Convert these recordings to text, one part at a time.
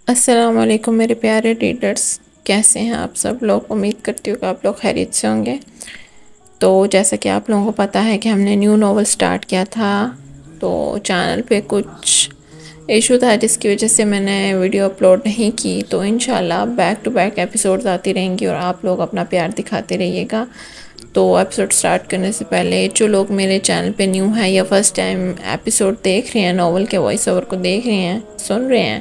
السلام علیکم میرے پیارے ریڈرز، کیسے ہیں آپ سب لوگ؟ امید کرتی ہوں کہ آپ لوگ خیریت سے ہوں گے۔ تو جیسا کہ آپ لوگوں کو پتہ ہے کہ ہم نے نیو ناول سٹارٹ کیا تھا، تو چینل پہ کچھ ایشو تھا جس کی وجہ سے میں نے ویڈیو اپلوڈ نہیں کی۔ تو انشاءاللہ بیک ٹو بیک ایپیسوڈز آتی رہیں گی اور آپ لوگ اپنا پیار دکھاتے رہیے گا۔ تو ایپیسوڈ سٹارٹ کرنے سے پہلے جو لوگ میرے چینل پہ نیو ہیں یا فرسٹ ٹائم ایپیسوڈ دیکھ رہے ہیں، ناول کے وائس اوور کو دیکھ رہے ہیں، سن رہے ہیں،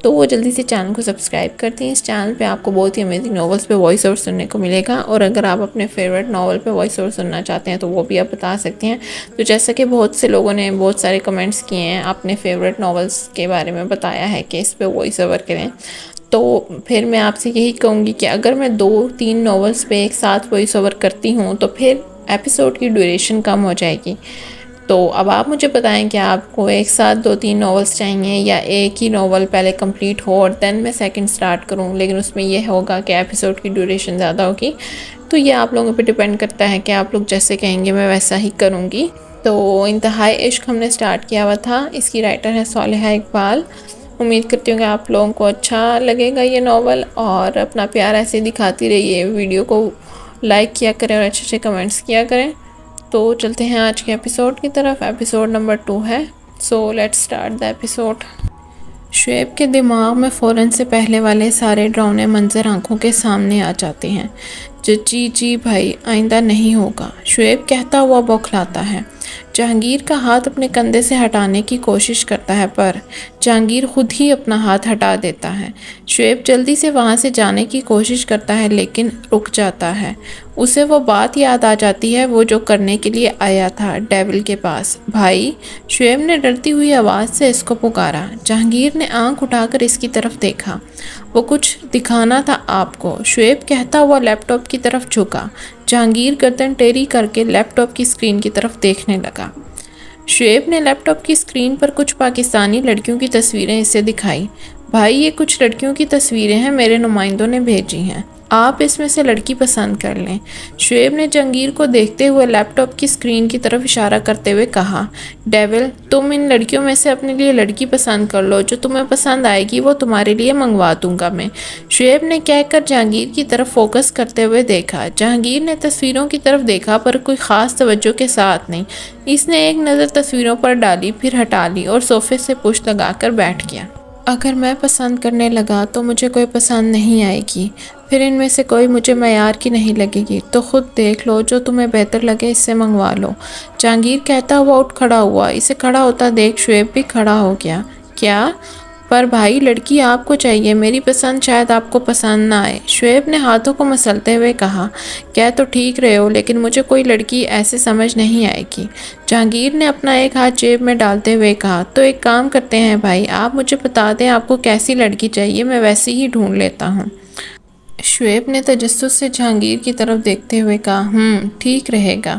تو وہ جلدی سے چینل کو سبسکرائب کر دیں۔ اس چینل پہ آپ کو بہت ہی امیزنگ ناولز پہ وائس اوور سننے کو ملے گا، اور اگر آپ اپنے فیوریٹ ناول پہ وائس اوور سننا چاہتے ہیں تو وہ بھی آپ بتا سکتے ہیں۔ تو جیسا کہ بہت سے لوگوں نے بہت سارے کمنٹس کیے ہیں، اپنے فیوریٹ ناولز کے بارے میں بتایا ہے کہ اس پہ وائس اوور کریں، تو پھر میں آپ سے یہی کہوں گی کہ اگر میں 2-3 ناولز پہ ایک ساتھ وائس اوور کرتی ہوں تو پھر ایپیسوڈ کی ڈیوریشن کم ہو جائے گی۔ تو اب آپ مجھے بتائیں کہ آپ کو ایک ساتھ 2-3 ناولز چاہیے یا ایک ہی ناول پہلے کمپلیٹ ہو اور دین میں سیکنڈ سٹارٹ کروں، لیکن اس میں یہ ہوگا کہ ایپیسوڈ کی ڈیوریشن زیادہ ہوگی۔ تو یہ آپ لوگوں پہ ڈیپینڈ کرتا ہے کہ آپ لوگ جیسے کہیں گے میں ویسا ہی کروں گی۔ تو انتہائی عشق ہم نے سٹارٹ کیا ہوا تھا، اس کی رائٹر ہے صالحہ اقبال۔ امید کرتی ہوں کہ آپ لوگوں کو اچھا لگے گا یہ ناول، اور اپنا پیار ایسے دکھاتی رہیے، ویڈیو کو لائک کیا کریں اور اچھے اچھے کمنٹس کیا کریں۔ تو چلتے ہیں آج کے ایپیسوڈ کی طرف۔ ایپیسوڈ نمبر 2 ہے، so let's start the episode. Shoaib کے دماغ میں فوراً سے پہلے والے سارے ڈراؤنے منظر آنکھوں کے سامنے آ جاتے ہیں۔ جی بھائی، آئندہ نہیں ہوگا، شعیب کہتا ہوا بوکھلاتا ہے۔ جہانگیر کا ہاتھ اپنے کندھے سے ہٹانے کی کوشش کرتا ہے، پر جہانگیر خود ہی اپنا ہاتھ ہٹا دیتا ہے۔ شعیب جلدی سے وہاں سے جانے کی کوشش کرتا ہے لیکن رک جاتا ہے۔ اسے وہ بات یاد آ جاتی ہے وہ جو کرنے کے لیے آیا تھا ڈیول کے پاس۔ بھائی، شعیب نے ڈرتی ہوئی آواز سے اس کو پکارا۔ جہانگیر نے آنکھ اٹھا کر اس کی طرف دیکھا۔ وہ کچھ دکھانا تھا آپ کو، شعیب کہتا ہوا لیپ ٹاپ کی طرف جھکا۔ جہانگیر گردن ٹیڑھی کر کے لیپ ٹاپ کی اسکرین کی طرف دیکھنے لگا۔ شعیب نے لیپ ٹاپ کی اسکرین پر کچھ پاکستانی لڑکیوں کی تصویریں اسے دکھائی۔ بھائی، یہ کچھ لڑکیوں کی تصویریں ہیں، میرے نمائندوں نے بھیجی ہیں، آپ اس میں سے لڑکی پسند کر لیں۔ شعیب نے جہانگیر کو دیکھتے ہوئے لیپ ٹاپ کی اسکرین کی طرف اشارہ کرتے ہوئے کہا، ڈیول، تم ان لڑکیوں میں سے اپنے لیے لڑکی پسند کر لو، جو تمہیں پسند آئے گی وہ تمہارے لیے منگوا دوں گا میں۔ شعیب نے کہہ کر جہانگیر کی طرف فوکس کرتے ہوئے دیکھا۔ جہانگیر نے تصویروں کی طرف دیکھا پر کوئی خاص توجہ کے ساتھ نہیں۔ اس نے ایک نظر تصویروں پر ڈالی، پھر ہٹا لی اور صوفے سے پشت لگا کر بیٹھ گیا۔ اگر میں پسند کرنے لگا تو مجھے کوئی پسند نہیں آئے گی، پھر ان میں سے کوئی مجھے معیار کی نہیں لگے گی، تو خود دیکھ لو، جو تمہیں بہتر لگے اس سے منگوا لو۔ جہانگیر کہتا ہوا اٹھ کھڑا ہوا۔ اسے کھڑا ہوتا دیکھ شعیب بھی کھڑا ہو گیا۔ کیا؟ پر بھائی، لڑکی آپ کو چاہیے، میری پسند شاید آپ کو پسند نہ آئے۔ شعیب نے ہاتھوں کو مسلتے ہوئے کہا، کہہ تو ٹھیک رہے ہو، لیکن مجھے کوئی لڑکی ایسے سمجھ نہیں آئے گی۔ جہانگیر نے اپنا ایک ہاتھ جیب میں ڈالتے ہوئے کہا، تو ایک کام کرتے ہیں بھائی، آپ مجھے بتا دیں آپ کو کیسی لڑکی چاہیے، میں ویسی ہی ڈھونڈ لیتا ہوں۔ شعیب نے تجسس سے جہانگیر کی طرف دیکھتے ہوئے کہا، ٹھیک رہے گا،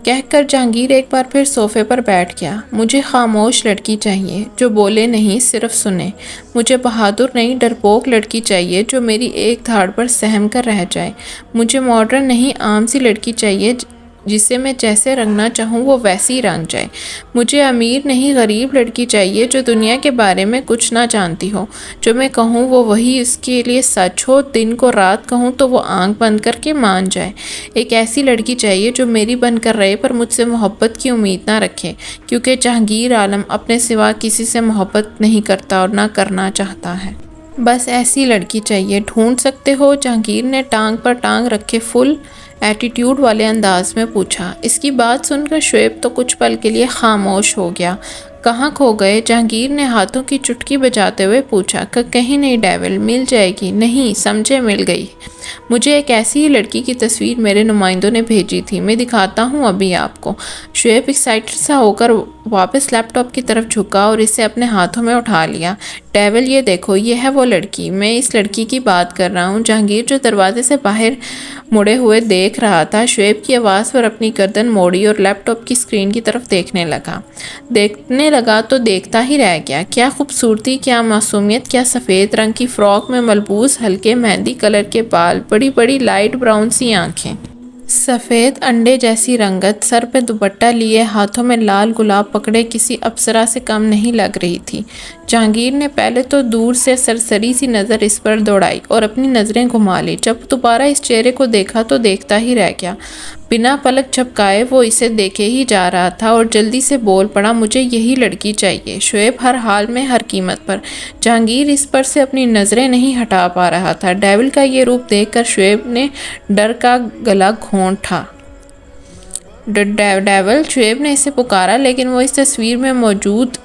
کہہ کر جہانگیر ایک بار پھر صوفے پر بیٹھ گیا۔ مجھے خاموش لڑکی چاہیے، جو بولے نہیں صرف سنے۔ مجھے بہادر نہیں، ڈرپوک لڑکی چاہیے، جو میری ایک دھاڑ پر سہم کر رہ جائے۔ مجھے ماڈرن نہیں، عام سی لڑکی چاہیے، جسے میں جیسے رنگنا چاہوں وہ ویسی رنگ جائے۔ مجھے امیر نہیں، غریب لڑکی چاہیے، جو دنیا کے بارے میں کچھ نہ جانتی ہو۔ جو میں کہوں وہ وہی اس کے لیے سچ ہو، دن کو رات کہوں تو وہ آنکھ بند کر کے مان جائے۔ ایک ایسی لڑکی چاہیے جو میری بن کر رہے پر مجھ سے محبت کی امید نہ رکھے، کیونکہ جہانگیر عالم اپنے سوا کسی سے محبت نہیں کرتا اور نہ کرنا چاہتا ہے۔ بس ایسی لڑکی چاہیے، ڈھونڈ سکتے ہو؟ جہانگیر نے ٹانگ پر ٹانگ رکھے فل ایٹیٹیوڈ والے انداز میں پوچھا۔ اس کی بات سن کر شعیب تو کچھ پل کے لیے خاموش ہو گیا۔ کہاں کھو گئے؟ جہانگیر نے ہاتھوں کی چٹکی بجاتے ہوئے پوچھا۔ کہیں نہیں ڈیول، مل جائے گی۔ نہیں سمجھے، مل گئی۔ مجھے ایک ایسی ہی لڑکی کی تصویر میرے نمائندوں نے بھیجی تھی، میں دکھاتا ہوں ابھی آپ کو۔ شعیب ایکسائٹڈ سا ہو کر واپس لیپ ٹاپ کی طرف جھکا اور اسے اپنے ہاتھوں میں اٹھا لیا۔ ڈیول، یہ دیکھو، یہ ہے وہ لڑکی، میں اس لڑکی کی بات کر رہا ہوں۔ جہانگیر جو دروازے سے باہر مڑے ہوئے دیکھ رہا تھا، شعیب کی آواز پر اپنی گردن موڑی اور لیپ ٹاپ کی اسکرین کی طرف دیکھنے لگا تو دیکھتا ہی رہ گیا۔ کیا خوبصورتی، کیا معصومیت، کیا سفید رنگ کی فراک میں ملبوس ہلکے مہندی کلر کے بال، بڑی بڑی لائٹ براؤن سی آنکھیں، سفید انڈے جیسی رنگت، سر پہ دوپٹہ لیے ہاتھوں میں لال گلاب پکڑے کسی اپسرا سے کم نہیں لگ رہی تھی۔ جہانگیر نے پہلے تو دور سے سرسری سی نظر اس پر دوڑائی اور اپنی نظریں گھما لی۔ جب دوبارہ اس چہرے کو دیکھا تو دیکھتا ہی رہ گیا۔ بنا پلک جھپکائے وہ اسے دیکھے ہی جا رہا تھا اور جلدی سے بول پڑا، مجھے یہی لڑکی چاہیے، شعیب، ہر حال میں، ہر قیمت پر۔ جہانگیر اس پر سے اپنی نظریں نہیں ہٹا پا رہا تھا۔ ڈیول کا یہ روپ دیکھ کر شعیب نے ڈر کا گلا گھونٹا۔ ڈیول، شعیب نے اسے پکارا، لیکن وہ اس تصویر میں موجود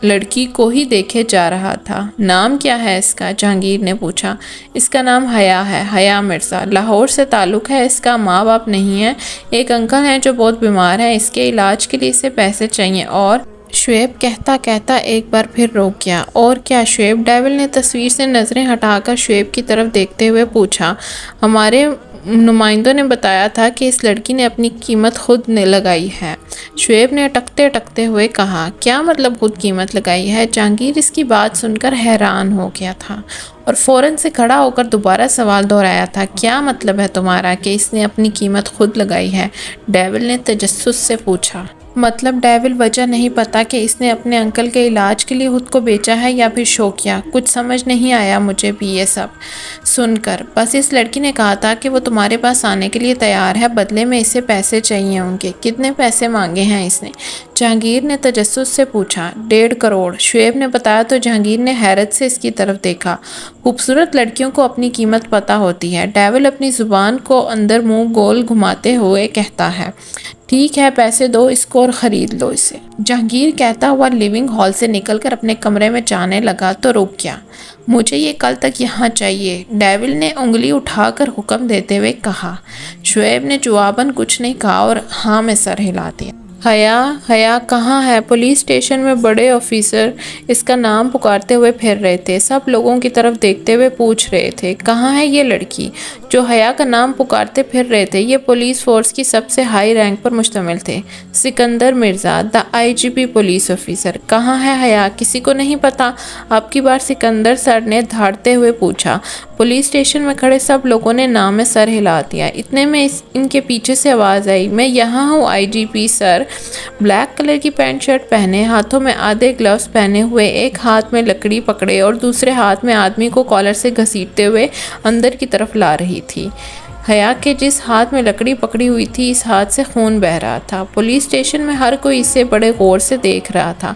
لڑکی کو ہی دیکھے جا رہا تھا۔ نام کیا ہے اس کا؟ جہانگیر نے پوچھا۔ اس کا نام حیا ہے، حیا مرزا۔ لاہور سے تعلق ہے اس کا، ماں باپ نہیں ہے، ایک انکل ہیں جو بہت بیمار ہیں، اس کے علاج کے لیے اسے پیسے چاہیے اور شعیب کہتا کہتا ایک بار پھر روک گیا۔ اور کیا شعیب؟ ڈیول نے تصویر سے نظریں ہٹا کر شعیب کی طرف دیکھتے ہوئے پوچھا۔ ہمارے نمائندوں نے بتایا تھا کہ اس لڑکی نے اپنی قیمت خود نے لگائی ہے، شعیب نے اٹکتے اٹکتے ہوئے کہا۔ کیا مطلب خود قیمت لگائی ہے؟ جہانگیر اس کی بات سن کر حیران ہو گیا تھا اور فوراً سے کھڑا ہو کر دوبارہ سوال دہرایا تھا۔ کیا مطلب ہے تمہارا کہ اس نے اپنی قیمت خود لگائی ہے؟ ڈیول نے تجسس سے پوچھا۔ مطلب ڈیول، وجہ نہیں پتا کہ اس نے اپنے انکل کے علاج کے لیے خود کو بیچا ہے یا پھر شوقیہ؟ کچھ سمجھ نہیں آیا مجھے بھی یہ سب سن کر۔ بس اس لڑکی نے کہا تھا کہ وہ تمہارے پاس آنے کے لیے تیار ہے، بدلے میں اسے پیسے چاہیے ہوں گے۔ کتنے پیسے مانگے ہیں اس نے؟ جہانگیر نے تجسس سے پوچھا۔ 1.5 کروڑ، شعیب نے بتایا تو جہانگیر نے حیرت سے اس کی طرف دیکھا۔ خوبصورت لڑکیوں کو اپنی قیمت پتہ ہوتی ہے، ڈیول اپنی زبان کو اندر منہ گول گھماتے ہوئے کہتا ہے۔ ٹھیک ہے، پیسے دو اس کو اور خرید لو اسے۔ جہانگیر کہتا ہوا لیونگ ہال سے نکل کر اپنے کمرے میں جانے لگا تو رک گیا۔ مجھے یہ کل تک یہاں چاہیے، ڈیول نے انگلی اٹھا کر حکم دیتے ہوئے کہا۔ شعیب نے جواباً کچھ نہیں کہا اور ہاں میں سر ہلا دیا۔ حیا کہاں ہے؟ پولیس اسٹیشن میں بڑے آفیسر اس کا نام پکارتے ہوئے پھر رہے تھے، سب لوگوں کی طرف دیکھتے ہوئے پوچھ رہے تھے، کہاں ہے یہ لڑکی جو حیا کا نام پکارتے پھر رہے تھے؟ یہ پولیس فورس کی سب سے ہائی رینک پر مشتمل تھے۔ سکندر مرزا، دا IGP پولیس آفیسر۔ کہاں ہے حیا؟ کسی کو نہیں پتا؟ اب کی بار سکندر سر نے دھاڑتے ہوئے پوچھا۔ پولیس اسٹیشن میں کھڑے سب لوگوں نے نام میں سر ہلا دیا۔ اتنے میں ان کے پیچھے سے آواز آئی، میں یہاں ہوں IGP سر۔ بلیک کلر کی پینٹ شرٹ پہنے، ہاتھوں میں آدھے گلوز پہنے ہوئے، ایک ہاتھ میں لکڑی پکڑے اور دوسرے ہاتھ میں آدمی کو کالر سے گھسیٹتے ہوئے اندر کی طرف لا رہی تھی۔ حیا کے جس ہاتھ میں لکڑی پکڑی ہوئی تھی، اس ہاتھ سے خون بہہ رہا تھا۔ پولیس اسٹیشن میں ہر کوئی اسے بڑے غور سے دیکھ رہا تھا۔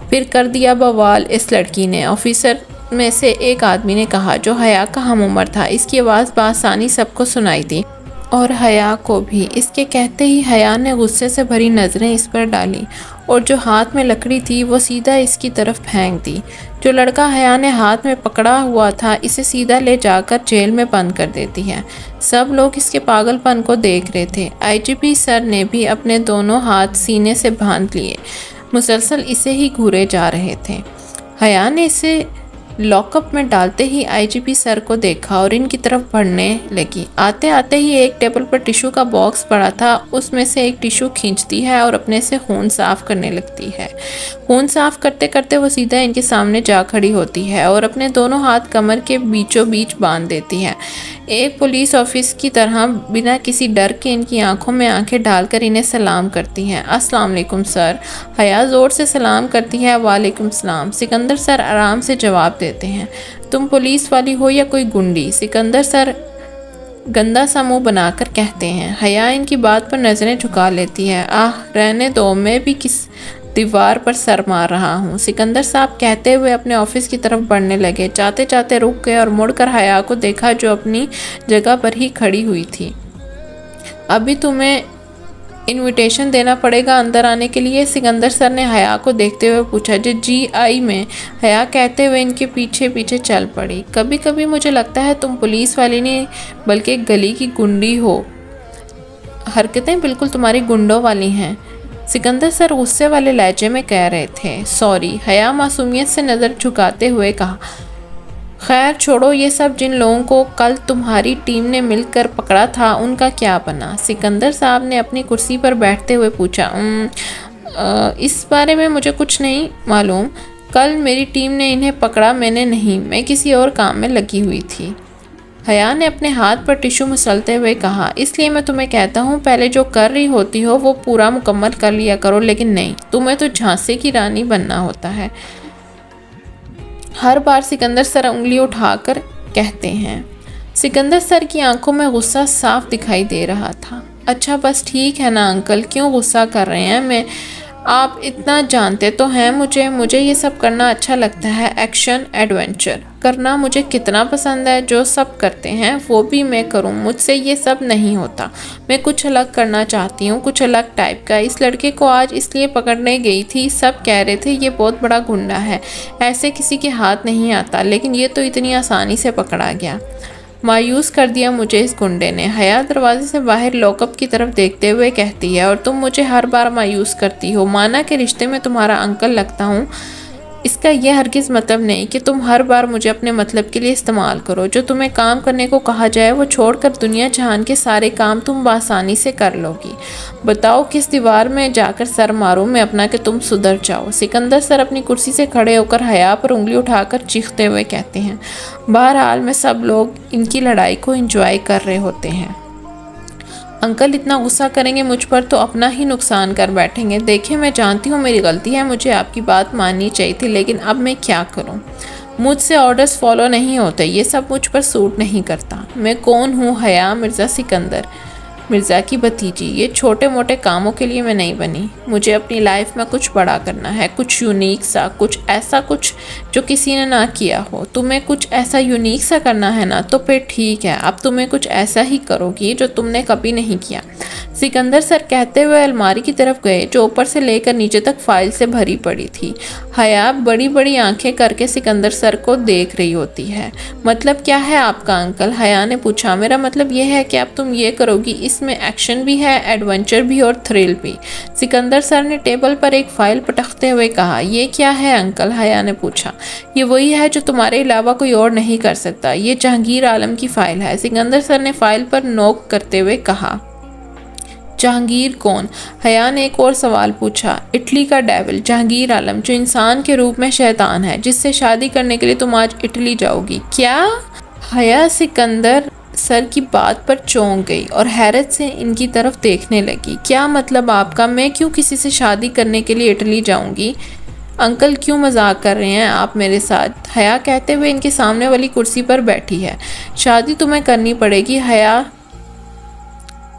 پھر کر دیا بوال اس لڑکی نے، آفیسر میں سے ایک آدمی نے کہا، جو حیا کا ہم عمر تھا۔ اس کی آواز بآسانی سب کو سنائی دی اور حیا کو بھی۔ اس کے کہتے ہی حیا نے غصے سے بھری نظریں اس پر ڈالی اور جو ہاتھ میں لکڑی تھی وہ سیدھا اس کی طرف پھینک دی۔ جو لڑکا حیا نے ہاتھ میں پکڑا ہوا تھا، اسے سیدھا لے جا کر جیل میں بند کر دیتی ہے۔ سب لوگ اس کے پاگل پن کو دیکھ رہے تھے۔ IGP سر نے بھی اپنے دونوں ہاتھ سینے سے باندھ لیے، مسلسل اسے ہی گھورے جا رہے تھے۔ حیا نے اسے لاک اپ میں ڈالتے ہی IGP سر کو دیکھا اور ان کی طرف بڑھنے لگی۔ آتے آتے ہی ایک ٹیبل پر ٹیشو کا باکس پڑا تھا، اس میں سے ایک ٹیشو کھینچتی ہے اور اپنے سے خون صاف کرنے لگتی ہے۔ خون صاف کرتے کرتے وہ سیدھا ان کے سامنے جا کھڑی ہوتی ہے اور اپنے دونوں ہاتھ کمر کے بیچوں بیچ باندھ دیتی ہے۔ ایک پولیس آفیسر کی طرح بنا کسی ڈر کے ان کی آنکھوں میں آنکھیں ڈال کر انہیں سلام کرتی ہے۔ السلام علیکم سر۔ حیا زور سے سلام کرتی ہے۔ وعلیکم السلام۔ سکندر سر آرام سے جواب دیتے ہیں۔ تم پولیس والی ہو یا کوئی گنڈی؟ سکندر سر گندا سا منہ بنا کر کہتے ہیں۔ حیا ان کی بات پر نظریں جھکا لیتی ہے۔ رہنے دو، میں بھی کس دیوار پر سر مار رہا ہوں، سکندر صاحب کہتے ہوئے اپنے آفس کی طرف بڑھنے لگے۔ جاتے جاتے رک گئے اور مڑ کر حیا کو دیکھا جو اپنی جگہ پر ہی کھڑی ہوئی تھی۔ ابھی تمہیں انویٹیشن دینا پڑے گا اندر آنے کے لیے، سکندر سر نے حیا کو دیکھتے ہوئے پوچھا۔ جی آئی میں، حیا کہتے ہوئے ان کے پیچھے پیچھے چل پڑی۔ کبھی کبھی مجھے لگتا ہے تم پولیس والی نہیں بلکہ گلی کی گنڈی ہو، حرکتیں بالکل تمہاری گنڈوں والی ہیں، سکندر سر غصے والے لہجے میں کہہ رہے تھے۔ سوری، حیا معصومیت سے نظر جھکاتے ہوئے کہا۔ خیر چھوڑو یہ سب، جن لوگوں کو کل تمہاری ٹیم نے مل کر پکڑا تھا ان کا کیا بنا؟ سکندر صاحب نے اپنی کرسی پر بیٹھتے ہوئے پوچھا۔ اس بارے میں مجھے کچھ نہیں معلوم، کل میری ٹیم نے انہیں پکڑا، میں نے نہیں، میں کسی اور کام میں لگی ہوئی تھی۔ حیا نے اپنے ہاتھ پر ٹیشو مسلتے ہوئے کہا۔ اس لیے میں تمہیں کہتا ہوں پہلے جو کر رہی ہوتی ہو وہ پورا مکمل کر لیا کرو، لیکن نہیں، تمہیں تو جھانسی کی رانی بننا ہوتا ہے۔ ہر بار سکندر سر انگلی اٹھا کر کہتے ہیں۔ سکندر سر کی آنکھوں میں غصہ صاف دکھائی دے رہا تھا۔ اچھا بس ٹھیک ہے نا انکل، کیوں غصہ کر رہے ہیں؟ آپ اتنا جانتے تو ہیں مجھے یہ سب کرنا اچھا لگتا ہے، ایکشن ایڈونچر کرنا مجھے کتنا پسند ہے۔ جو سب کرتے ہیں وہ بھی میں کروں، مجھ سے یہ سب نہیں ہوتا۔ میں کچھ الگ کرنا چاہتی ہوں، کچھ الگ ٹائپ کا۔ اس لڑکے کو آج اس لیے پکڑنے گئی تھی، سب کہہ رہے تھے یہ بہت بڑا گنڈا ہے، ایسے کسی کے ہاتھ نہیں آتا، لیکن یہ تو اتنی آسانی سے پکڑا گیا۔ مایوس کر دیا مجھے اس گنڈے نے، حیا دروازے سے باہر لاک اپ کی طرف دیکھتے ہوئے کہتی ہے، اور تم مجھے ہر بار مایوس کرتی ہو۔ مانا کہ رشتے میں تمہارا انکل لگتا ہوں، اس کا یہ ہرگز مطلب نہیں کہ تم ہر بار مجھے اپنے مطلب کے لیے استعمال کرو۔ جو تمہیں کام کرنے کو کہا جائے وہ چھوڑ کر دنیا جہان کے سارے کام تم بآسانی سے کر لو گی۔ بتاؤ کس دیوار میں جا کر سر ماروں میں اپنا کہ تم سدھر جاؤ۔ سکندر سر اپنی کرسی سے کھڑے ہو کر حیا پر انگلی اٹھا کر چیختے ہوئے کہتے ہیں۔ بہرحال میں سب لوگ ان کی لڑائی کو انجوائے کر رہے ہوتے ہیں۔ انکل اتنا غصہ کریں گے مجھ پر تو اپنا ہی نقصان کر بیٹھیں گے۔ دیکھیں میں جانتی ہوں میری غلطی ہے، مجھے آپ کی بات ماننی چاہیے تھی، لیکن اب میں کیا کروں؟ مجھ سے آرڈرز فالو نہیں ہوتے، یہ سب مجھ پر سوٹ نہیں کرتا۔ میں کون ہوں؟ حیا مرزا سکندر مرزا کی بھتیجی۔ یہ چھوٹے موٹے کاموں کے لیے میں نہیں بنی، مجھے اپنی لائف میں کچھ بڑا کرنا ہے، کچھ یونیک سا، کچھ ایسا کچھ جو کسی نے نہ کیا ہو۔ تمہیں کچھ ایسا یونیک سا کرنا ہے نا، تو پھر ٹھیک ہے، اب تمہیں کچھ ایسا ہی کرو گی جو تم نے کبھی نہیں کیا۔ سکندر سر کہتے ہوئے الماری کی طرف گئے جو اوپر سے لے کر نیچے تک فائل سے بھری پڑی تھی۔ حیا بڑی بڑی آنکھیں کر کے سکندر سر کو دیکھ رہی ہوتی ہے۔ مطلب کیا ہے آپ کا انکل؟ حیا نے پوچھا۔ میرا مطلب یہ ہے کہ اب تم یہ کرو گی، اس میں ایکشن بھی ہے، ایڈونچر بھی اور تھرل بھی۔ سکندر سر نے ٹیبل پر ایک فائل پٹکتے ہوئے کہا۔ یہ کیا ہے انکل؟ حیا نے پوچھا۔ یہ وہی ہے جو تمہارے علاوہ کوئی اور نہیں کر سکتا، یہ جہانگیر عالم کی فائل ہے۔ سکندر سر نے فائل پر نوک کرتے ہوئے کہا۔ جہانگیر کون؟ حیا نے ایک اور سوال پوچھا۔ اٹلی کا ڈیول، جہانگیر عالم، جو انسان کے روپ میں شیطان ہے، جس سے شادی کرنے کے لیے تم آج اٹلی جاؤ گی۔ کیا؟ حیا سکندر سر کی بات پر چونک گئی اور حیرت سے ان کی طرف دیکھنے لگی۔ کیا مطلب آپ کا؟ میں کیوں کسی سے شادی کرنے کے لیے اٹلی جاؤں گی؟ انکل کیوں مذاق کر رہے ہیں آپ میرے ساتھ؟ حیا کہتے ہوئے ان کے سامنے والی کرسی پر بیٹھی ہے۔ شادی تمہیں کرنی پڑے گی حیا،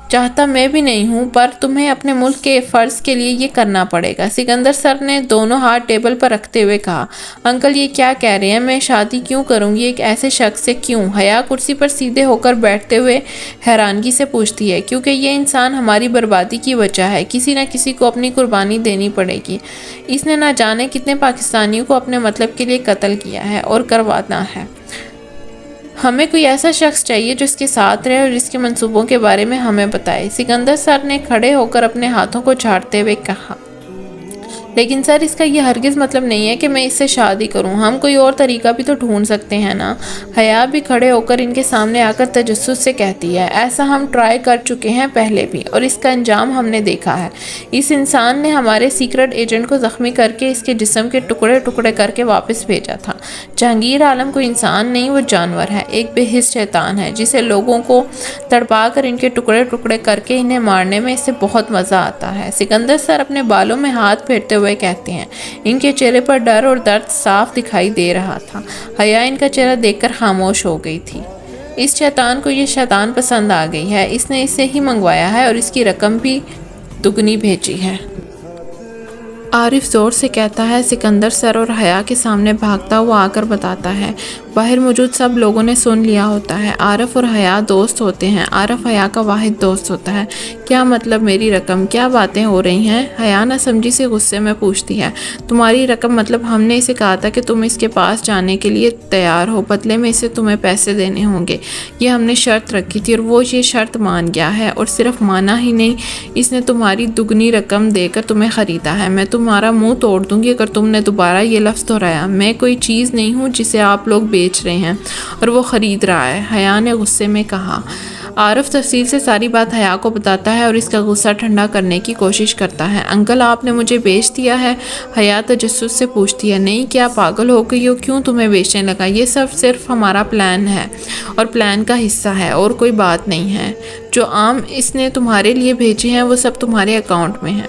چاہتا میں بھی نہیں ہوں، پر تمہیں اپنے ملک کے فرض کے لیے یہ کرنا پڑے گا۔ سکندر سر نے دونوں ہاتھ ٹیبل پر رکھتے ہوئے کہا۔ انکل یہ کیا کہہ رہے ہیں؟ میں شادی کیوں کروں گی ایک ایسے شخص سے؟ کیوں؟ حیا کرسی پر سیدھے ہو کر بیٹھتے ہوئے حیرانگی سے پوچھتی ہے۔ کیونکہ یہ انسان ہماری بربادی کی وجہ ہے، کسی نہ کسی کو اپنی قربانی دینی پڑے گی۔ اس نے نہ جانے کتنے پاکستانیوں کو اپنے مطلب کے لیے قتل کیا ہے اور کروانا ہے۔ ہمیں کوئی ایسا شخص چاہیے جو اس کے ساتھ رہے اور اس کے منصوبوں کے بارے میں ہمیں بتائے۔ سکندر سر نے کھڑے ہو کر اپنے ہاتھوں کو جھاڑتے ہوئے کہا۔ لیکن سر اس کا یہ ہرگز مطلب نہیں ہے کہ میں اس سے شادی کروں، ہم کوئی اور طریقہ بھی تو ڈھونڈ سکتے ہیں نا۔ حیا بھی کھڑے ہو کر ان کے سامنے آ کر تجسس سے کہتی ہے۔ ایسا ہم ٹرائی کر چکے ہیں پہلے بھی، اور اس کا انجام ہم نے دیکھا ہے۔ اس انسان نے ہمارے سیکرٹ ایجنٹ کو زخمی کر کے اس کے جسم کے ٹکڑے ٹکڑے کر کے واپس بھیجا تھا۔ جہانگیر عالم کوئی انسان نہیں، وہ جانور ہے، ایک بے حس شیطان ہے جسے لوگوں کو تڑپا کر ان کے ٹکڑے ٹکڑے کر کے انہیں مارنے میں اس سے بہت مزہ آتا ہے۔ سکندر سر اپنے بالوں میں ہاتھ پھیرتے ہوئے کہتے ہیں۔ ان کے چہرے پر ڈر اور درد صاف دکھائی دے رہا تھا۔ حیا ان کا چہرہ دیکھ کر خاموش ہو گئی تھی۔ اس شیطان کو یہ شیطان پسند آ گئی ہے، اس نے اسے ہی منگوایا ہے اور اس کی رقم بھی دگنی بھیجی ہے۔ عارف زور سے کہتا ہے۔ سکندر سر اور حیا کے سامنے بھاگتا ہوا آ کر بتاتا ہے۔ باہر موجود سب لوگوں نے سن لیا ہوتا ہے۔ عارف اور حیا دوست ہوتے ہیں، عارف حیا کا واحد دوست ہوتا ہے۔ کیا مطلب میری رقم؟ کیا باتیں ہو رہی ہیں؟ حیا نہ سمجھی سے غصے میں پوچھتی ہے۔ تمہاری رقم مطلب ہم نے اسے کہا تھا کہ تم اس کے پاس جانے کے لیے تیار ہو، بدلے میں اسے تمہیں پیسے دینے ہوں گے، یہ ہم نے شرط رکھی تھی، اور وہ یہ شرط مان گیا ہے، اور صرف مانا ہی نہیں، اس نے تمہاری دگنی رقم دے کر تمہیں خریدا ہے۔ میں تمہارا منہ توڑ دوں گی اگر تم نے دوبارہ یہ لفظ دہرایا۔ میں کوئی چیز نہیں ہوں جسے آپ لوگ بیچ رہے ہیں اور وہ خرید رہا ہے، حیا نے غصے میں کہا۔ عارف تفصیل سے ساری بات حیا کو بتاتا ہے اور اس کا غصہ ٹھنڈا کرنے کی کوشش کرتا ہے۔ انکل آپ نے مجھے بیچ دیا ہے؟ حیا تجسس سے پوچھتی ہے۔ نہیں، کیا پاگل ہو گئی ہو؟ کیوں تمہیں بیچنے لگا؟ یہ سب صرف ہمارا پلان ہے اور پلان کا حصہ ہے، اور کوئی بات نہیں ہے۔ جو عام اس نے تمہارے لیے بھیجے ہیں وہ سب تمہارے اکاؤنٹ میں ہیں۔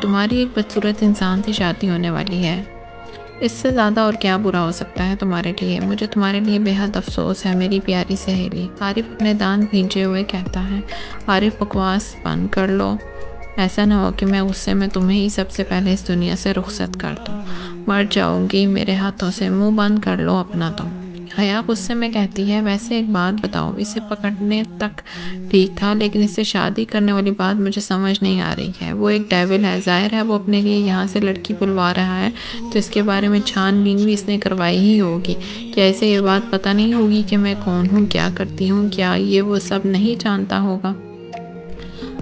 تمہاری ایک بدصورت انسان سے شادی ہونے والی ہے، اس سے زیادہ اور کیا برا ہو سکتا ہے تمہارے لیے؟ مجھے تمہارے لیے بے حد افسوس ہے میری پیاری سہیلی، عارف اپنے دانت بھینچے ہوئے کہتا ہے۔ عارف بکواس بند کر لو، ایسا نہ ہو کہ میں غصے میں تمہیں ہی سب سے پہلے اس دنیا سے رخصت کر دوں، مر جاؤں گی میرے ہاتھوں سے، منہ بند کر لو اپنا تم۔ حیا غصے میں کہتی ہے، ویسے ایک بات بتاؤ، اسے پکڑنے تک ٹھیک تھا، لیکن اس سے شادی کرنے والی بات مجھے سمجھ نہیں آ رہی ہے۔ وہ ایک ڈیول ہے، ظاہر ہے وہ اپنے لیے یہاں سے لڑکی بلوا رہا ہے تو اس کے بارے میں چھان بین بھی اس نے کروائی ہی ہوگی۔ کیا اسے یہ بات پتہ نہیں ہوگی کہ میں کون ہوں، کیا کرتی ہوں؟ کیا یہ وہ سب نہیں جانتا ہوگا؟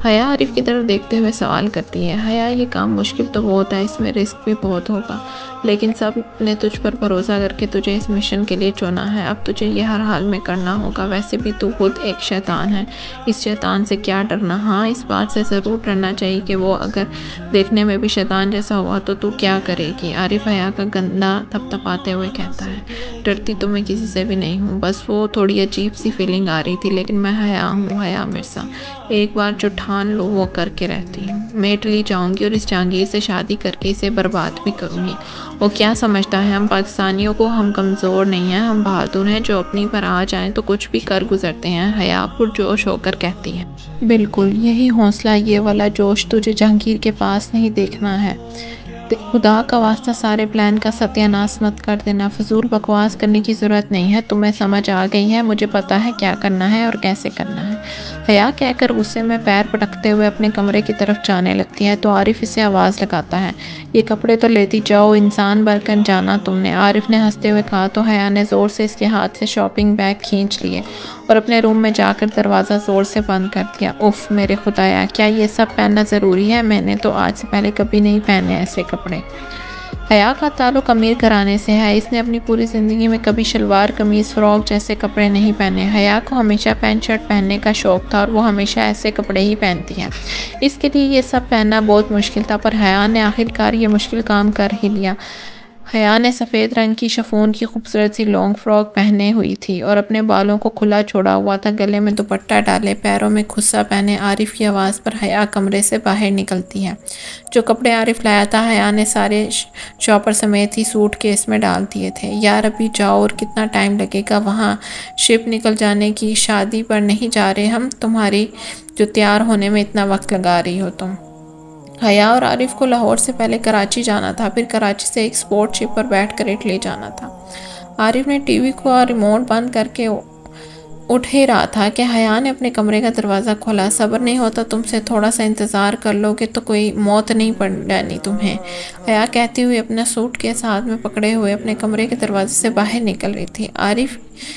حیا عارف کی طرف دیکھتے ہوئے سوال کرتی ہے۔ حیا، یہ کام مشکل تو بہت ہے، اس میں رسک بھی بہت ہوگا، لیکن سب نے تجھ پر بھروسہ کر کے تجھے اس مشن کے لیے چنا ہے، اب تجھے یہ ہر حال میں کرنا ہوگا۔ ویسے بھی تو خود ایک شیطان ہے، اس شیطان سے کیا ڈرنا؟ ہاں، اس بات سے ضرور ڈرنا چاہیے کہ وہ اگر دیکھنے میں بھی شیطان جیسا ہوا تو کیا کرے گی؟ عارف حیا کا گندا تھپتھپاتے ہوئے کہتا ہے۔ ڈرتی تو میں کسی سے بھی نہیں ہوں، بس وہ تھوڑی عجیب سی فیلنگ آ رہی تھی، لیکن میں حیا ہوں، حیا مرزا، ایک بار جو ٹھان لو وہ کر کے رہتی ہوں۔ میں اٹلی جاؤں گی اور اس جہانگیر سے شادی کر کے اسے برباد بھی کروں گی۔ وہ کیا سمجھتا ہے ہم پاکستانیوں کو؟ ہم کمزور نہیں ہیں، ہم بہادر ہیں، جو اپنی پر آ جائیں تو کچھ بھی کر گزرتے ہیں، حیا پرجوش ہو کر کہتی ہے۔ بالکل یہی حوصلہ، یہ والا جوش تجھے جہانگیر کے پاس نہیں دیکھنا ہے۔ خدا کا واسطہ سارے پلان کا ستیہ ناش مت کر دینا، فضول بکواس کرنے کی ضرورت نہیں ہے، تمہیں سمجھ آ گئی ہے، مجھے پتا ہے کیا کرنا ہے اور کیسے کرنا ہے، حیا کہہ کر غصے میں پیر پٹکتے ہوئے اپنے کمرے کی طرف جانے لگتی ہے تو عارف اسے آواز لگاتا ہے، یہ کپڑے تو لیتی جاؤ، انسان بن کر جانا تم نے۔ عارف نے ہنستے ہوئے کہا تو حیا نے زور سے اس کے ہاتھ سے شاپنگ بیگ کھینچ لیے اور اپنے روم میں جا کر دروازہ زور سے بند کر دیا۔ اف میرے خدایا، کیا یہ سب پہننا ضروری ہے؟ میں نے تو آج سے پہلے کبھی نہیں پہنے ایسے کپڑے۔ حیا کا تعلق امیر گھرانے سے ہے، اس نے اپنی پوری زندگی میں کبھی شلوار قمیض فراک جیسے کپڑے نہیں پہنے۔ حیا کو ہمیشہ پینٹ شرٹ پہننے کا شوق تھا اور وہ ہمیشہ ایسے کپڑے ہی پہنتی ہے، اس کے لیے یہ سب پہننا بہت مشکل تھا، پر حیا نے آخرکار یہ مشکل کام کر ہی لیا۔ حیا نے سفید رنگ کی شفون کی خوبصورت سی لانگ فراک پہنے ہوئی تھی اور اپنے بالوں کو کھلا چھوڑا ہوا تھا، گلے میں دوپٹہ ڈالے، پیروں میں کھسا پہنے۔ عارف کی آواز پر حیا کمرے سے باہر نکلتی ہے۔ جو کپڑے عارف لایا تھا حیا نے سارے شاپر سمیت ہی سوٹ کیس میں ڈال دیے تھے۔ یار ابھی جاؤ، اور کتنا ٹائم لگے گا وہاں؟ شپ نکل جانے کی، شادی پر نہیں جا رہے ہم، تمہاری جو تیار ہونے میں اتنا وقت لگا رہی ہو تم۔ حیا اور عارف کو لاہور سے پہلے کراچی جانا تھا، پھر کراچی سے ایک سپورٹ شپ پر بیٹھ کر اٹلی جانا تھا۔ عارف نے ٹی وی کو ریموٹ بند کر کے اٹھ ہی رہا تھا کہ حیا نے اپنے کمرے کا دروازہ کھولا۔ صبر نہیں ہوتا تم سے، تھوڑا سا انتظار کر لو گے تو کوئی موت نہیں پڑ جانی تمہیں، حیا کہتی ہوئی اپنا سوٹ کیس ہاتھ میں پکڑے ہوئے اپنے کمرے کے دروازے سے باہر نکل رہی تھی۔ عارف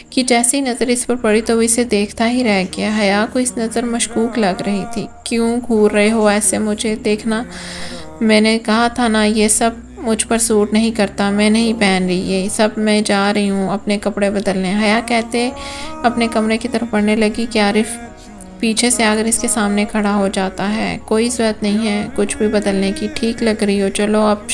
کی جیسی نظر اس پر پڑی تو وہ اسے دیکھتا ہی رہ گیا۔ حیا کو اس نظر مشکوک لگ رہی تھی۔ کیوں گھور رہے ہو ایسے مجھے دیکھنا؟ میں نے کہا تھا نا یہ سب مجھ پر سوٹ نہیں کرتا، میں نہیں پہن رہی یہ سب، میں جا رہی ہوں اپنے کپڑے بدلنے، حیا کہتے اپنے کمرے کی طرف بڑھنے لگی کہ عارف پیچھے سے آ کر اس کے سامنے کھڑا ہو جاتا ہے۔ کوئی ضرورت نہیں ہے کچھ بھی بدلنے کی، ٹھیک لگ رہی ہو، چلو اب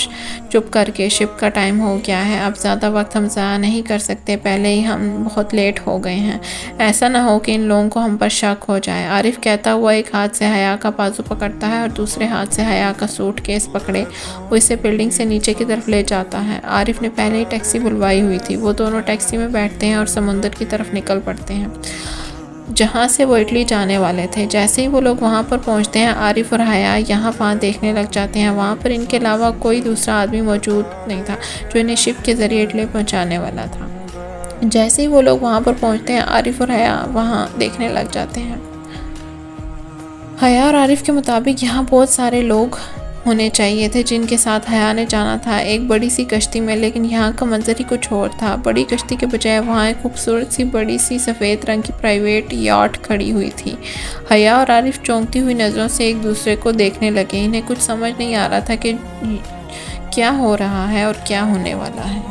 چپ کر کے، شپ کا ٹائم ہو گیا ہے، اب زیادہ وقت ہم ضائع نہیں کر سکتے، پہلے ہی ہم بہت لیٹ ہو گئے ہیں، ایسا نہ ہو کہ ان لوگوں کو ہم پر شک ہو جائے۔ عارف کہتا ہوا ایک ہاتھ سے حیا کا بازو پکڑتا ہے اور دوسرے ہاتھ سے حیا کا سوٹ کیس پکڑے وہ اسے بلڈنگ سے نیچے کی طرف لے جاتا ہے۔ عارف نے پہلے ہی ٹیکسی بلوائی ہوئی تھی، وہ دونوں ٹیکسی میں بیٹھتے ہیں اور سمندر کی طرف نکل پڑتے ہیں جہاں سے وہ اٹلی جانے والے تھے۔ جیسے ہی وہ لوگ وہاں پر پہنچتے ہیں عارف اور حیا یہاں وہاں دیکھنے لگ جاتے ہیں، وہاں پر ان کے علاوہ کوئی دوسرا آدمی موجود نہیں تھا جو انہیں شپ کے ذریعے اٹلی پہنچانے والا تھا۔ جیسے ہی وہ لوگ وہاں پر پہنچتے ہیں عارف اور حیا وہاں دیکھنے لگ جاتے ہیں۔ حیا اور عارف کے مطابق یہاں بہت سارے لوگ ہونے چاہیے تھے جن کے ساتھ حیا نے جانا تھا ایک بڑی سی کشتی میں، لیکن یہاں کا منظر ہی کچھ اور تھا۔ بڑی کشتی کے بجائے وہاں ایک خوبصورت سی بڑی سی سفید رنگ کی پرائیویٹ یاٹ کھڑی ہوئی تھی۔ حیا اور عارف چونکتی ہوئی نظروں سے ایک دوسرے کو دیکھنے لگے، انہیں کچھ سمجھ نہیں آ رہا تھا کہ کیا ہو رہا ہے اور کیا ہونے والا ہے۔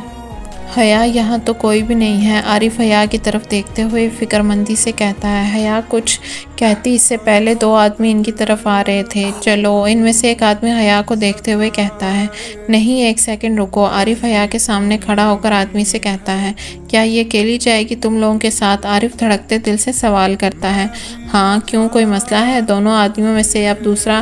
حیا یہاں تو کوئی بھی نہیں ہے، عارف حیا کی طرف دیکھتے ہوئے فکر مندی سے کہتا ہے۔ حیا کچھ کہتی اس سے پہلے دو آدمی ان کی طرف آ رہے تھے، چلو، ان میں سے ایک آدمی حیا کو دیکھتے ہوئے کہتا ہے۔ نہیں، ایک سیکنڈ رکو، عارف حیا کے سامنے کھڑا ہو کر آدمی سے کہتا ہے۔ کیا یہ اکیلی جائے گی تم لوگوں کے ساتھ؟ عارف دھڑکتے دل سے سوال کرتا ہے۔ ہاں، کیوں، کوئی مسئلہ ہے؟ دونوں آدمیوں میں سے اب دوسرا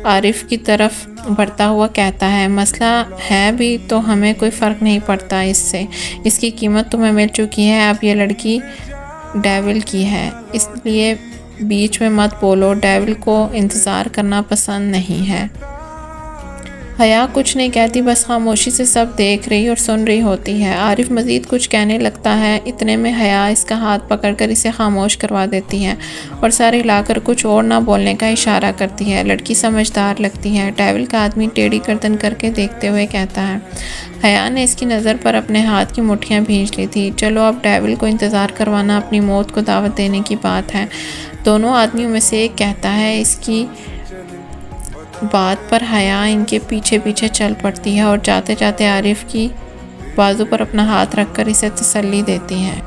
عارف کی طرف بڑھتا ہوا کہتا ہے مسئلہ ہے بھی تو ہمیں کوئی فرق نہیں پڑتا اس سے، اس کی قیمت تمہیں مل چکی ہے، اب یہ لڑکی ڈیول کی ہے، اس لیے بیچ میں مت بولو، ڈیول کو انتظار کرنا پسند نہیں ہے۔ حیا کچھ نہیں کہتی، بس خاموشی سے سب دیکھ رہی اور سن رہی ہوتی ہے۔ عارف مزید کچھ کہنے لگتا ہے، اتنے میں حیا اس کا ہاتھ پکڑ کر اسے خاموش کروا دیتی ہے اور سر ہلا کر کچھ اور نہ بولنے کا اشارہ کرتی ہے۔ لڑکی سمجھدار لگتی ہے۔ ڈیول کا آدمی ٹیڑھی گردن کر کے دیکھتے ہوئے کہتا ہے، حیا نے اس کی نظر پر اپنے ہاتھ کی مٹھیاں بھینچ لی تھی، چلو اب ڈیول کو انتظار کروانا اپنی موت کو دعوت دینے کی بات ہے۔ دونوں آدمیوں میں سے ایک کہتا ہے، اس کی بات پر حیا ان کے پیچھے پیچھے چل پڑتی ہے اور جاتے جاتے عارف کی بازو پر اپنا ہاتھ رکھ کر اسے تسلی دیتی ہے۔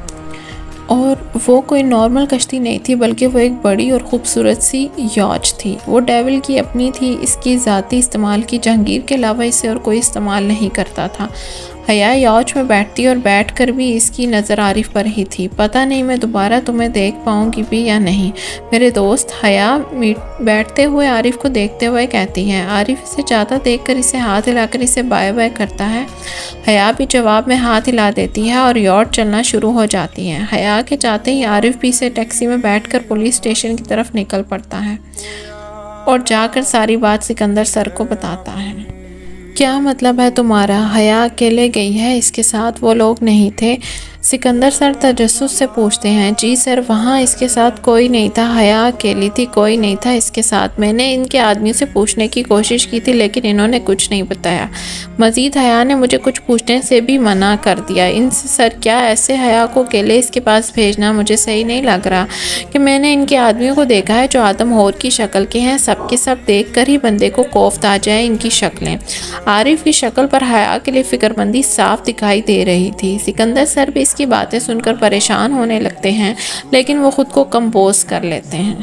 اور وہ کوئی نارمل کشتی نہیں تھی، بلکہ وہ ایک بڑی اور خوبصورت سی یاچ تھی۔ وہ ڈیول کی اپنی تھی، اس کی ذاتی استعمال کی، جہانگیر کے علاوہ اسے اور کوئی استعمال نہیں کرتا تھا۔ حیا یاچ میں بیٹھتی اور بیٹھ کر بھی اس کی نظر عارف پر ہی تھی۔ پتہ نہیں میں دوبارہ تمہیں دیکھ پاؤں گی بھی یا نہیں میرے دوست، حیا بیٹھتے ہوئے عارف کو دیکھتے ہوئے کہتی ہے۔ عارف اسے جاتا دیکھ کر اسے ہاتھ ہلا کر اسے بائے بائے کرتا ہے۔ حیا بھی جواب میں ہاتھ ہلا دیتی ہے اور یاٹ چلنا شروع ہو جاتی ہے۔ حیا کے جاتے ہی عارف بھی اسے ٹیکسی میں بیٹھ کر پولیس اسٹیشن کی طرف نکل پڑتا ہے اور جا کر ساری بات سکندر سر کو بتاتا ہے۔ کیا مطلب ہے تمہارا؟ حیا اکیلے گئی ہے، اس کے ساتھ وہ لوگ نہیں تھے؟ سکندر سر تجسس سے پوچھتے ہیں۔ جی سر، وہاں اس کے ساتھ کوئی نہیں تھا، حیا اکیلی تھی، کوئی نہیں تھا اس کے ساتھ۔ میں نے ان کے آدمیوں سے پوچھنے کی کوشش کی تھی لیکن انہوں نے کچھ نہیں بتایا۔ مزید حیا نے مجھے کچھ پوچھنے سے بھی منع کر دیا ان سے۔ سر، کیا ایسے حیا کو اکیلے اس کے پاس بھیجنا مجھے صحیح نہیں لگ رہا کہ میں نے ان کے آدمیوں کو دیکھا ہے جو آدم ہور کی شکل کے ہیں، سب کے سب دیکھ کر ہی بندے کو کوفت آ جائے ان کی شکلیں۔ عارف کی شکل پر حیا کے لیے فکر مندی صاف دکھائی دے رہی تھی۔ سکندر سر بھی اس کی باتیں سن کر پریشان ہونے لگتے ہیں لیکن وہ خود کو کمپوز کر لیتے ہیں۔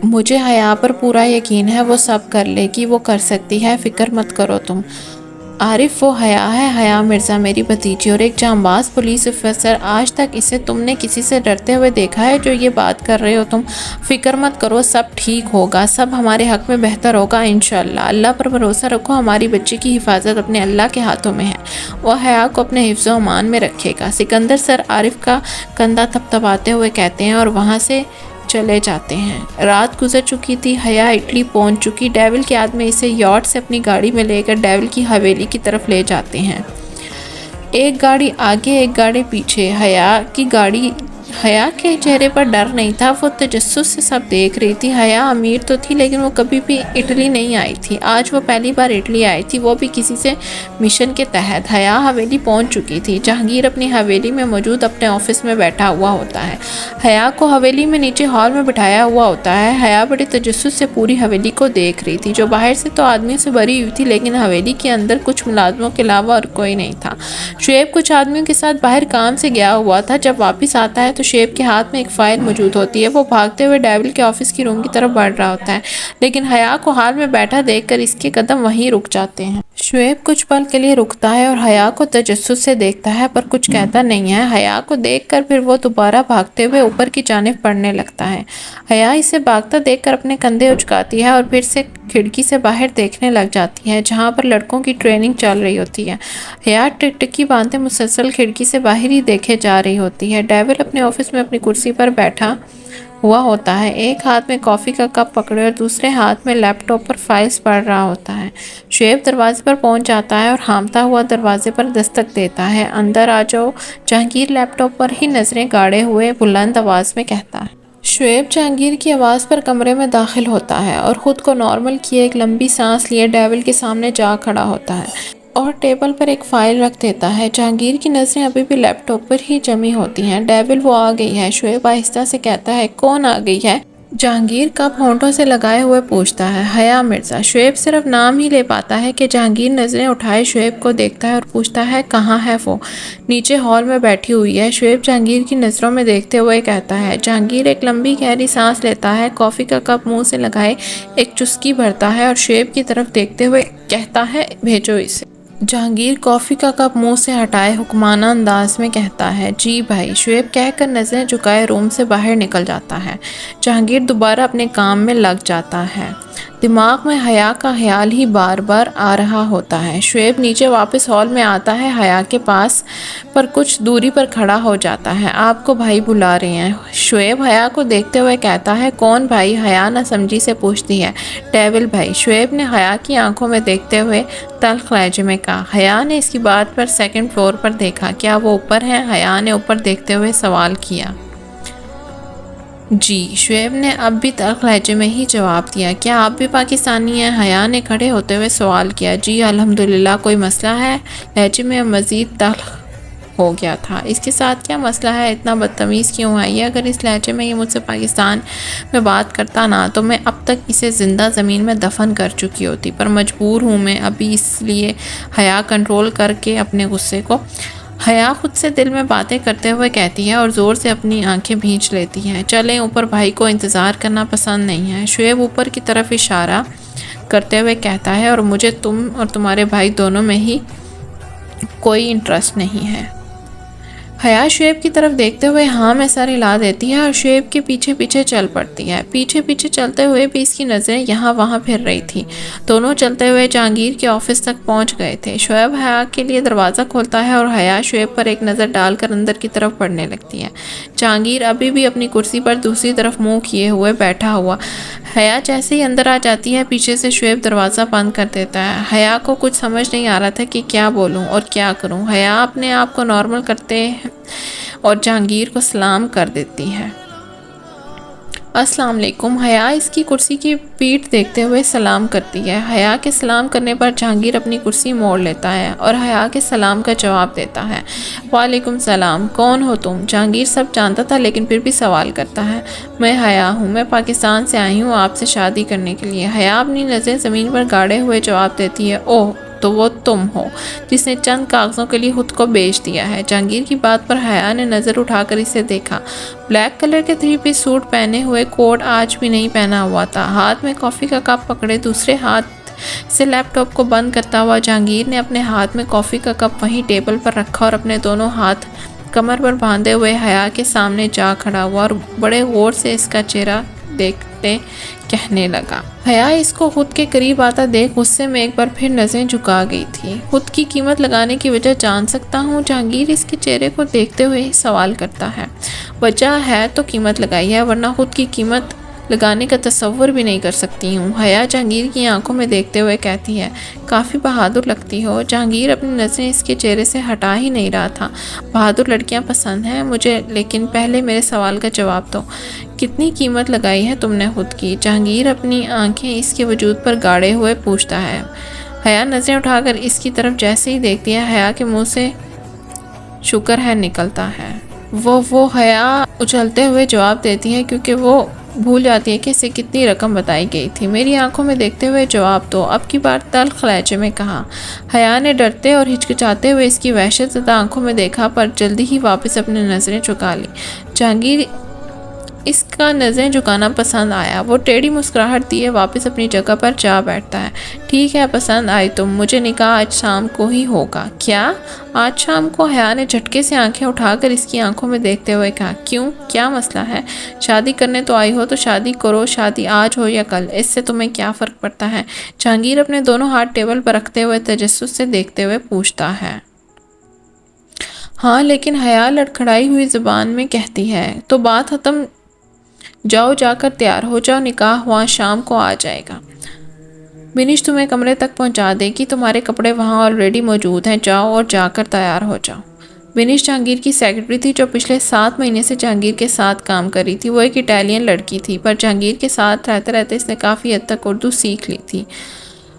مجھے حیا پر پورا یقین ہے، وہ سب کر لے گی، وہ کر سکتی ہے، فکر مت کرو تم۔ عارف، وہ حیا ہے، حیا مرزا میری بھتیجی اور ایک جانباز پولیس افسر۔ آج تک اسے تم نے کسی سے ڈرتے ہوئے دیکھا ہے جو یہ بات کر رہے ہو تم؟ فکر مت کرو، سب ٹھیک ہوگا، سب ہمارے حق میں بہتر ہوگا انشاءاللہ۔ اللہ پر بھروسہ رکھو، ہماری بچی کی حفاظت اپنے اللہ کے ہاتھوں میں ہے، وہ حیا کو اپنے حفظ و امان میں رکھے گا۔ سکندر سر عارف کا کندھا تھپتھپاتے ہوئے کہتے ہیں اور وہاں سے چلے جاتے ہیں۔ رات گزر چکی تھی، حیا اٹلی پہنچ چکی۔ ڈیول کے آدمی اسے یاٹ سے اپنی گاڑی میں لے کر ڈیول کی حویلی کی طرف لے جاتے ہیں۔ ایک گاڑی آگے، ایک گاڑی پیچھے۔ حیا کے چہرے پر ڈر نہیں تھا، وہ تجسس سے سب دیکھ رہی تھی۔ حیا امیر تو تھی لیکن وہ کبھی بھی اٹلی نہیں آئی تھی، آج وہ پہلی بار اٹلی آئی تھی، وہ بھی کسی سے مشن کے تحت۔ حیا حویلی پہنچ چکی تھی۔ جہانگیر اپنی حویلی میں موجود اپنے آفس میں بیٹھا ہوا ہوتا ہے، حیا کو حویلی میں نیچے ہال میں بٹھایا ہوا ہوتا ہے۔ حیا بڑے تجسس سے پوری حویلی کو دیکھ رہی تھی جو باہر سے تو آدمیوں سے بھری ہوئی تھی لیکن حویلی کے اندر کچھ ملازموں کے علاوہ اور کوئی نہیں تھا۔ شعیب کچھ آدمیوں کے ساتھ باہر کام سے گیا ہوا تھا، جب واپس آتا ہے تو شعیب کے ہاتھ میں ایک فائل موجود ہوتی ہے۔ وہ بھاگتے ہوئے ڈیول کے آفس کی روم کی طرف بڑھ رہا ہوتا ہے لیکن حیا کو ہال میں بیٹھا دیکھ کر اس کے قدم وہیں رک جاتے ہیں۔ شعیب کچھ پل کے لیے رکتا ہے اور حیا کو تجسس سے دیکھتا ہے پر کچھ کہتا نہیں ہے۔ حیا کو دیکھ کر پھر وہ دوبارہ بھاگتے ہوئے اوپر کی جانب بڑھنے لگتا ہے۔ حیا اسے بھاگتا دیکھ کر اپنے کندھے اچکاتی ہے اور پھر سے کھڑکی سے باہر دیکھنے لگ جاتی ہے جہاں پر لڑکوں کی ٹریننگ چل رہی ہوتی ہے۔ حیا ٹکٹکی باندھے مسلسل کھڑکی سے باہر ہی دیکھے جا رہی ہوتی ہے۔ ڈیول اپنے آفس میں اپنی کرسی پر بیٹھا ہوا ہوتا ہے، ایک ہاتھ میں کافی کا کپ پکڑے اور دوسرے ہاتھ میں لیپ ٹاپ پر فائلز پڑھ رہا ہوتا ہے۔ شعیب دروازے پر پہنچ جاتا ہے اور ہامتا ہوا دروازے پر دستک دیتا ہے۔ اندر آ جاؤ، جہانگیر لیپ ٹاپ پر ہی نظریں گاڑے ہوئے بلند آواز میں کہتا ہے۔ شعیب جہانگیر کی آواز پر کمرے میں داخل ہوتا ہے اور خود کو نارمل کیے ایک لمبی سانس لیے ڈیول کے سامنے جا کھڑا ہوتا ہے اور ٹیبل پر ایک فائل رکھ دیتا ہے۔ جہانگیر کی نظریں ابھی بھی لیپ ٹاپ پر ہی جمی ہوتی ہیں۔ ڈیول، وہ آ گئی ہے، شعیب آہستہ سے کہتا ہے۔ کون آ گئی ہے؟ جہانگیر کپ ہونٹوں سے لگائے ہوئے پوچھتا ہے۔ حیا مرزا۔ شعیب صرف نام ہی لے پاتا ہے کہ جہانگیر نظریں اٹھائے شعیب کو دیکھتا ہے اور پوچھتا ہے کہاں ہے وہ؟ نیچے ہال میں بیٹھی ہوئی ہے۔ شعیب جہانگیر کی نظروں میں دیکھتے ہوئے کہتا ہے۔ جہانگیر ایک لمبی گہری سانس لیتا ہے، کافی کا کپ منہ سے لگائے ایک چسکی بھرتا ہے اور شعیب کی طرف دیکھتے ہوئے کہتا ہے بھیجو اسے۔ جہانگیر کافی کا کپ منہ سے ہٹائے حکمانہ انداز میں کہتا ہے، جی بھائی، شعیب کہہ کر نظریں جھکائے روم سے باہر نکل جاتا ہے۔ جہانگیر دوبارہ اپنے کام میں لگ جاتا ہے۔ دماغ میں حیا کا خیال ہی بار بار آ رہا ہوتا ہے۔ شعیب نیچے واپس ہال میں آتا ہے، حیا کے پاس پر کچھ دوری پر کھڑا ہو جاتا ہے۔ آپ کو بھائی بلا رہے ہیں۔ شعیب حیا کو دیکھتے ہوئے کہتا ہے، کون بھائی؟ حیا نہ سمجھی سے پوچھتی ہے۔ ڈیول بھائی، شعیب نے حیا کی آنکھوں میں دیکھتے ہوئے تلخ لہجے میں کہا۔ حیا نے اس کی بات پر سیکنڈ فلور پر دیکھا۔ کیا وہ اوپر ہیں؟ حیا نے اوپر دیکھتے ہوئے سوال کیا۔ جی، شعیب نے اب بھی تلخ لہجے میں ہی جواب دیا۔ کیا آپ بھی پاکستانی ہیں؟ حیا نے کھڑے ہوتے ہوئے سوال کیا۔ جی الحمدللہ۔ کوئی مسئلہ ہے؟ لہجے میں مزید تلخ ہو گیا تھا۔ اس کے ساتھ کیا مسئلہ ہے؟ اتنا بدتمیز کیوں ہے یہ؟ اگر اس لہجے میں یہ مجھ سے پاکستان میں بات کرتا نا تو میں اب تک اسے زندہ زمین میں دفن کر چکی ہوتی، پر مجبور ہوں میں ابھی اس لیے۔ حیا کنٹرول کر کے اپنے غصے کو حیا خود سے دل میں باتیں کرتے ہوئے کہتی ہے اور زور سے اپنی آنکھیں بھینچ لیتی ہے۔ چلیں اوپر، بھائی کو انتظار کرنا پسند نہیں ہے۔ شعیب اوپر کی طرف اشارہ کرتے ہوئے کہتا ہے، اور مجھے تم اور تمہارے بھائی دونوں میں ہی کوئی انٹرسٹ نہیں ہے۔ حیا شعیب کی طرف دیکھتے ہوئے ہاں میں سر ہلا دیتی ہے اور شعیب کے پیچھے پیچھے چل پڑتی ہے۔ پیچھے پیچھے چلتے ہوئے بھی اس کی نظریں یہاں وہاں پھر رہی تھی۔ دونوں چلتے ہوئے جہانگیر کے آفس تک پہنچ گئے تھے۔ شعیب حیا کے لیے دروازہ کھولتا ہے اور حیا شعیب پر ایک نظر ڈال کر اندر کی طرف بڑھنے لگتی ہے۔ جہانگیر ابھی بھی اپنی کرسی پر دوسری طرف منہ کیے ہوئے بیٹھا ہوا۔ حیا جیسے ہی اندر آ جاتی ہے، پیچھے سے شعیب دروازہ بند کر دیتا ہے۔ حیا کو کچھ سمجھ نہیں آ رہا تھا کہ کیا بولوں اور کیا کروں۔ حیا اپنے آپ کو نارمل کرتے اور جہانگیر کو سلام کر دیتی ہے۔ السلام علیکم۔ حیا اس کی کرسی کی پیٹھ دیکھتے ہوئے سلام کرتی ہے۔ حیا کے سلام کرنے پر جہانگیر اپنی کرسی موڑ لیتا ہے اور حیا کے سلام کا جواب دیتا ہے۔ وعلیکم السلام، کون ہو تم؟ جہانگیر سب جانتا تھا لیکن پھر بھی سوال کرتا ہے۔ میں حیا ہوں، میں پاکستان سے آئی ہوں آپ سے شادی کرنے کے لیے۔ حیا اپنی نظریں زمین پر گاڑے ہوئے جواب دیتی ہے، اوہ تو وہ تم ہو جس نے چند کاغذوں کے لیے خود کو بیچ دیا ہے۔ جہانگیر کی بات پر حیا نے نظر اٹھا کر اسے دیکھا۔ بلیک کلر کے 3 پیس سوٹ پہنے ہوئے، کوٹ آج بھی نہیں پہنا ہوا تھا، ہاتھ میں کافی کا کپ پکڑے دوسرے ہاتھ سے لیپ ٹاپ کو بند کرتا ہوا جہانگیر نے اپنے ہاتھ میں کافی کا کپ وہیں ٹیبل پر رکھا اور اپنے دونوں ہاتھ کمر پر باندھے ہوئے حیا کے سامنے جا کھڑا ہوا اور بڑے غور سے اس کا چہرہ دیکھتے کہنے لگا۔ حیا اس کو خود کے قریب آتا دیکھ غصے میں ایک بار پھر نظریں جھکا گئی تھی۔ خود کی قیمت لگانے کی وجہ جان سکتا ہوں؟ جہانگیر اس کے چہرے کو دیکھتے ہوئے سوال کرتا ہے۔ وجہ ہے تو قیمت لگائی ہے، ورنہ خود کی قیمت لگانے کا تصور بھی نہیں کر سکتی ہوں۔ حیا جہانگیر کی آنکھوں میں دیکھتے ہوئے کہتی ہے، کافی بہادر لگتی ہو۔ جہانگیر اپنی نظریں اس کے چہرے سے ہٹا ہی نہیں رہا تھا۔ بہادر لڑکیاں پسند ہیں مجھے، لیکن پہلے میرے سوال کا جواب دو، کتنی قیمت لگائی ہے تم نے خود کی؟ جہانگیر اپنی آنکھیں اس کے وجود پر گاڑے ہوئے پوچھتا ہے۔ حیا نظریں اٹھا کر اس کی طرف جیسے ہی دیکھتی ہے، حیا کے منہ سے شکر ہے نکلتا ہے۔ وہ حیا اچھلتے ہوئے جواب دیتی ہے کیونکہ وہ بھول جاتی ہے کہ اسے کتنی رقم بتائی گئی تھی۔ میری آنکھوں میں دیکھتے ہوئے جواب دو، اب کی بار تلخ لہجے میں کہا۔ حیا نے ڈرتے اور ہچکچاتے ہوئے اس کی وحشت زدہ آنکھوں میں دیکھا، پر جلدی ہی واپس اپنی نظریں جھکا لی۔ جہانگیر اس کا نظریں جھکانا پسند آیا۔ وہ ٹیڑھی مسکراہٹ دیے واپس اپنی جگہ پر جا بیٹھتا ہے۔ ٹھیک ہے، پسند آئی تم، مجھے نکاح آج شام کو ہی ہوگا۔ کیا آج شام کو؟ حیا نے جھٹکے سے آنکھیں اٹھا کر اس کی آنکھوں میں دیکھتے ہوئے کہا۔ کیوں، کیا مسئلہ ہے؟ شادی کرنے تو آئی ہو تو شادی کرو، شادی آج ہو یا کل، اس سے تمہیں کیا فرق پڑتا ہے؟ جہانگیر اپنے دونوں ہاتھ ٹیبل پر رکھتے ہوئے تجسس سے دیکھتے ہوئے پوچھتا ہے۔ ہاں لیکن حیا لڑکھڑائی ہوئی زبان میں کہتی ہے۔ تو بات ختم، جاؤ جا کر تیار ہو جاؤ، نکاح وہاں شام کو آ جائے گا۔ بنش تمہیں کمرے تک پہنچا دے گی، تمہارے کپڑے وہاں آلریڈی موجود ہیں، جاؤ اور جا کر تیار ہو جاؤ۔ بنش جہانگیر کی سیکرٹری تھی جو پچھلے 7 مہینے سے جہانگیر کے ساتھ کام کر رہی تھی۔ وہ ایک اٹالین لڑکی تھی، پر جہانگیر کے ساتھ رہتے رہتے اس نے کافی حد تک اردو سیکھ لی تھی۔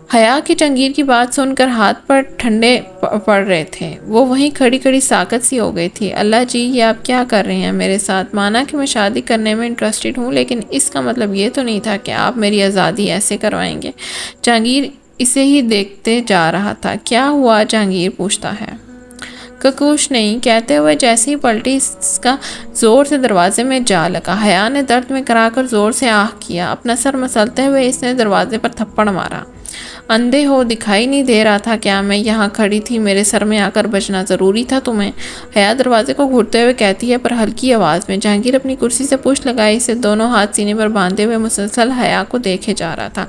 حیا کی جہانگیر کی بات سن کر ہاتھ پر ٹھنڈے پڑ رہے تھے۔ وہ وہیں کھڑی کھڑی ساکت سی ہو گئی تھی۔ اللہ جی، یہ آپ کیا کر رہے ہیں میرے ساتھ؟ مانا کہ میں شادی کرنے میں انٹرسٹڈ ہوں، لیکن اس کا مطلب یہ تو نہیں تھا کہ آپ میری آزادی ایسے کروائیں گے۔ جہانگیر اسے ہی دیکھتے جا رہا تھا۔ کیا ہوا؟ جہانگیر پوچھتا ہے۔ کچھ نہیں، کہتے ہوئے جیسے ہی پلٹی اس کا زور سے دروازے میں جا لگا۔ حیا نے درد میں کرا کر زور سے آہ کیا۔ اپنا سر مسلتے ہوئے اس نے دروازے پر تھپڑ مارا۔ اندھے ہو دکھائی نہیں دے رہا تھا کیا؟ میں یہاں کھڑی تھی، میرے سر میں آ کر بجنا ضروری تھا تمہیں؟ حیا دروازے کو گھورتے ہوئے کہتی ہے پر ہلکی آواز میں۔ جہانگیر اپنی کرسی سے پشت لگائے اسے دونوں ہاتھ سینے پر باندھے ہوئے مسلسل حیا کو دیکھے جا رہا تھا۔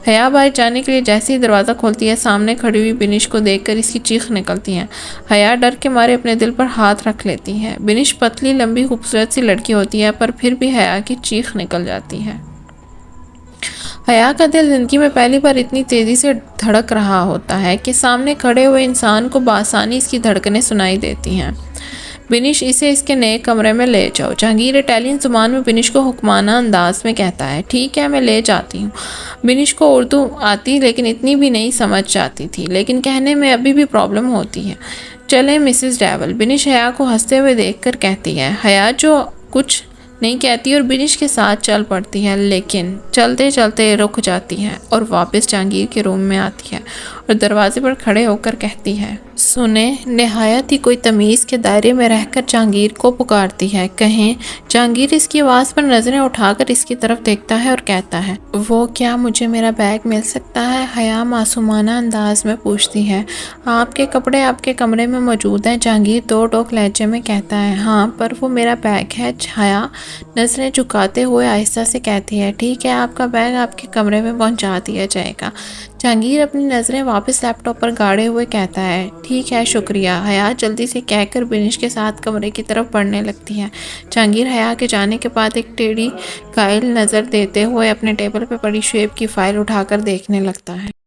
حیا باہر جانے کے لیے جیسے ہی دروازہ کھولتی ہے، سامنے کھڑی ہوئی بنش کو دیکھ کر اس کی چیخ نکلتی ہے۔ حیا ڈر کے مارے اپنے دل پر ہاتھ رکھ لیتی ہے۔ بنش پتلی لمبی خوبصورت سی لڑکی ہوتی ہے پر پھر بھی حیا کی چیخ نکل جاتی ہے۔ حیا کا دل زندگی میں پہلی بار اتنی تیزی سے دھڑک رہا ہوتا ہے کہ سامنے کھڑے ہوئے انسان کو بآسانی اس کی دھڑکنیں سنائی دیتی ہیں۔ بنش اسے اس کے نئے کمرے میں لے جاؤ۔ جہانگیر اٹالین زبان میں بنش کو حکمانہ انداز میں کہتا ہے۔ ٹھیک ہے، میں لے جاتی ہوں۔ بنش کو اردو آتی لیکن اتنی بھی نہیں سمجھ جاتی تھی، لیکن کہنے میں ابھی بھی پرابلم ہوتی ہے۔ چلیں مسز ڈیول، بنش حیا کو ہنستے ہوئے دیکھ کر کہتی ہے۔ حیا جو کچھ نہیں کہتی اور بنش کے ساتھ چل پڑتی ہے، لیکن چلتے چلتے رک جاتی ہے اور واپس جہانگیر کے روم میں آتی ہے اور دروازے پر کھڑے ہو کر کہتی ہے۔ سنیں، نہایت ہی کوئی تمیز کے دائرے میں رہ کر جہانگیر کو پکارتی ہے۔ کہیں؟ جہانگیر اس کی آواز پر نظریں اٹھا کر اس کی طرف دیکھتا ہے اور کہتا ہے۔ وہ کیا مجھے میرا بیگ مل سکتا ہے؟ حیا معصومانہ انداز میں پوچھتی ہے۔ آپ کے کپڑے آپ کے کمرے میں موجود ہیں، جہانگیر دو ٹوک لہجے میں کہتا ہے۔ ہاں، پر وہ میرا بیگ ہے۔ حیا نظریں جھکاتے ہوئے آہستہ سے کہتی ہے۔ ٹھیک ہے، آپ کا بیگ آپ کے کمرے میں پہنچا دیا جائے گا۔ جہانگیر اپنی نظریں واپس لیپ ٹاپ پر گاڑے ہوئے کہتا ہے۔ ٹھیک ہے، شکریہ، حیا جلدی سے کہہ کر بنش کے ساتھ کمرے کی طرف بڑھنے لگتی ہے۔ جہانگیر حیا کے جانے کے بعد ایک ٹیڑھی قائل نظر دیتے ہوئے اپنے ٹیبل پہ پڑی شعیب کی فائل اٹھا کر دیکھنے لگتا ہے۔